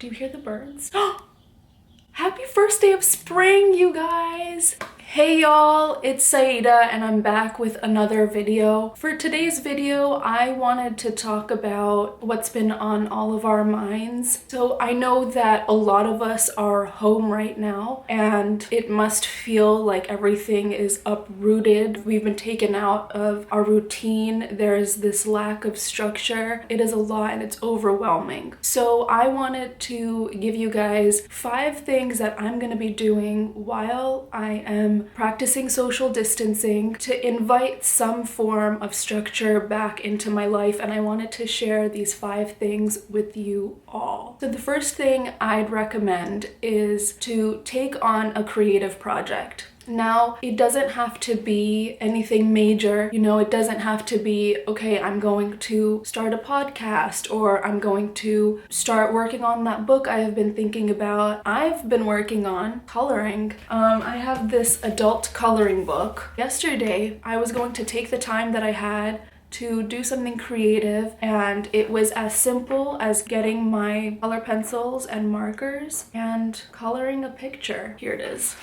Do you hear the birds? Happy first day of spring, you guys! Hey y'all, it's Syeda and I'm back with another video. For today's video, I wanted to talk about what's been on all of our minds. So I know that a lot of us are home right now and it must feel like everything is uprooted. We've been taken out of our routine. There's this lack of structure. It is a lot and it's overwhelming. So I wanted to give you guys 5 things that I'm going to be doing while I am practicing social distancing to invite some form of structure back into my life, and I wanted to share these 5 things with you all. So the first thing I'd recommend is to take on a creative project. Now, it doesn't have to be anything major, it doesn't have to be, okay, I'm going to start a podcast or I'm going to start working on that book I have been thinking about. I've been working on coloring. I have this adult coloring book. Yesterday, I was going to take the time that I had to do something creative, and it was as simple as getting my color pencils and markers and coloring a picture. Here it is.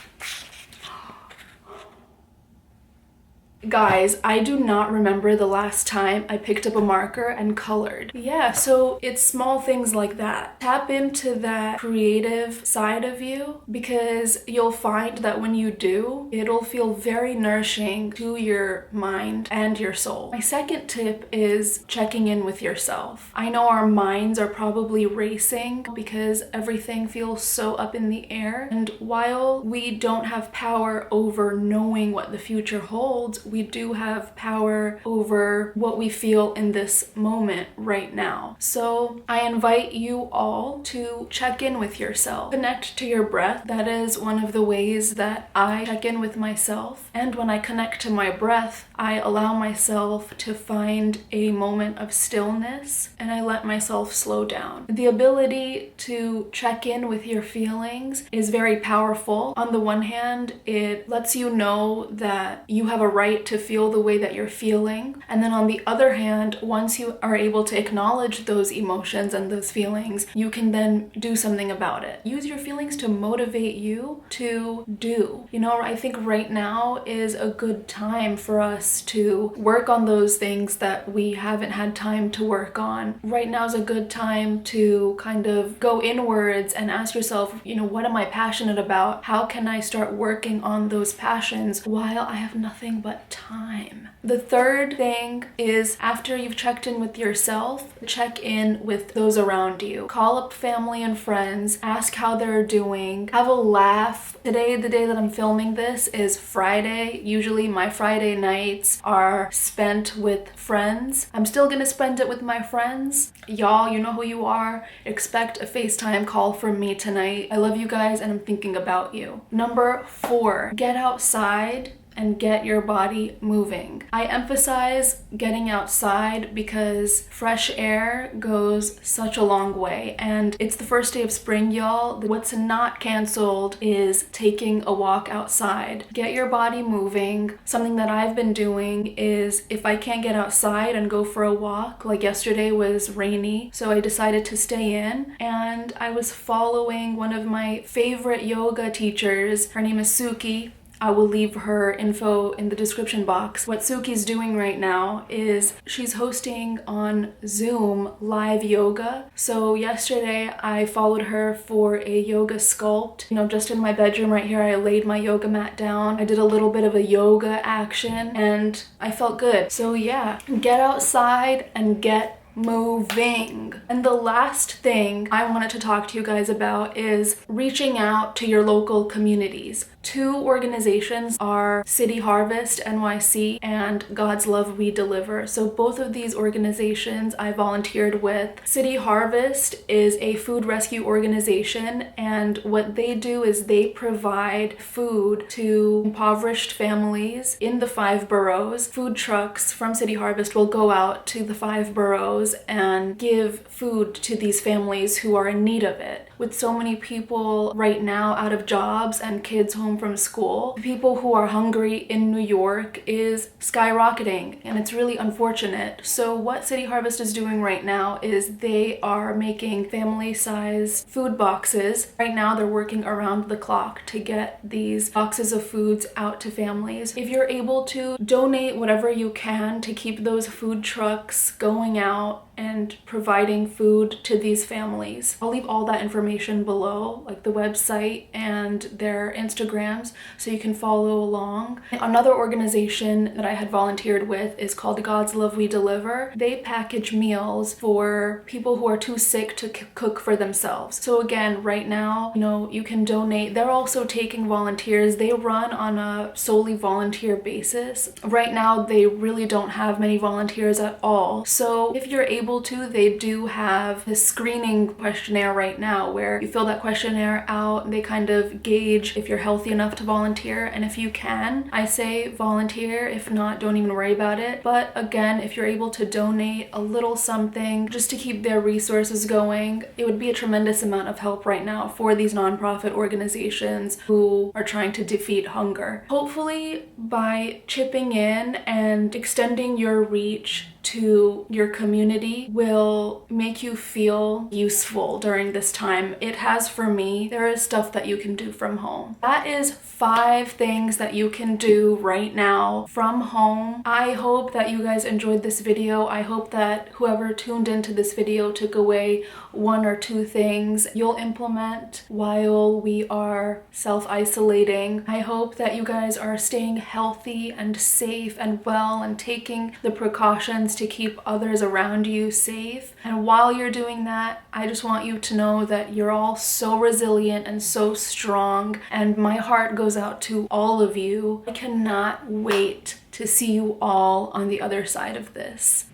Guys, I do not remember the last time I picked up a marker and colored. Yeah, so it's small things like that. Tap into that creative side of you because you'll find that when you do, it'll feel very nourishing to your mind and your soul. My second tip is checking in with yourself. I know our minds are probably racing because everything feels so up in the air, and while we don't have power over knowing what the future holds, we do have power over what we feel in this moment right now. So I invite you all to check in with yourself. Connect to your breath. That is one of the ways that I check in with myself. And when I connect to my breath, I allow myself to find a moment of stillness and I let myself slow down. The ability to check in with your feelings is very powerful. On the one hand, it lets you know that you have a right to feel the way that you're feeling. And then on the other hand, once you are able to acknowledge those emotions and those feelings, you can then do something about it. Use your feelings to motivate you to do. I think right now is a good time for us to work on those things that we haven't had time to work on. Right now is a good time to kind of go inwards and ask yourself, what am I passionate about? How can I start working on those passions while I have nothing but time? The third thing is, after you've checked in with yourself, check in with those around you. Call up family and friends, ask how they're doing, have a laugh. Today, the day that I'm filming this, is Friday. Usually my Friday nights are spent with friends. I'm still gonna spend it with my friends. Y'all, you know who you are. Expect a FaceTime call from me tonight. I love you guys and I'm thinking about you. Number 4, get outside and get your body moving. I emphasize getting outside because fresh air goes such a long way, and it's the first day of spring, y'all. What's not canceled is taking a walk outside. Get your body moving. Something that I've been doing is, if I can't get outside and go for a walk, like yesterday was rainy, so I decided to stay in, and I was following one of my favorite yoga teachers. Her name is Suki. I will leave her info in the description box. What Suki's doing right now is she's hosting on Zoom live yoga. So yesterday I followed her for a yoga sculpt. Just in my bedroom right here, I laid my yoga mat down. I did a little bit of a yoga action and I felt good. So yeah, get outside and get moving. And the last thing I wanted to talk to you guys about is reaching out to your local communities. 2 organizations are City Harvest NYC and God's Love We Deliver. So both of these organizations I volunteered with. City Harvest is a food rescue organization, and what they do is they provide food to impoverished families in the 5 boroughs. Food trucks from City Harvest will go out to the 5 boroughs goes and give food to these families who are in need of it. With so many people right now out of jobs and kids home from school, people who are hungry in New York is skyrocketing, and it's really unfortunate. So what City Harvest is doing right now is they are making family-sized food boxes. Right now they're working around the clock to get these boxes of foods out to families. If you're able to donate whatever you can to keep those food trucks going out and providing food to these families. I'll leave all that information below, like the website and their Instagrams, so you can follow along. Another organization that I had volunteered with is called God's Love We Deliver. They package meals for people who are too sick to cook for themselves. So again, right now, you can donate. They're also taking volunteers. They run on a solely volunteer basis. Right now, they really don't have many volunteers at all. So if you're able to, they do have this screening questionnaire right now where you fill that questionnaire out and they kind of gauge if you're healthy enough to volunteer. And if you can, I say volunteer. If not, don't even worry about it. But again, if you're able to donate a little something just to keep their resources going, it would be a tremendous amount of help right now for these nonprofit organizations who are trying to defeat hunger. Hopefully, by chipping in and extending your reach to your community will make you feel useful during this time. It has for me. There is stuff that you can do from home. That is 5 things that you can do right now from home. I hope that you guys enjoyed this video. I hope that whoever tuned into this video took away 1 or 2 things you'll implement while we are self-isolating. I hope that you guys are staying healthy and safe and well and taking the precautions to keep others around you safe. And while you're doing that, I just want you to know that you're all so resilient and so strong, and my heart goes out to all of you. I cannot wait to see you all on the other side of this.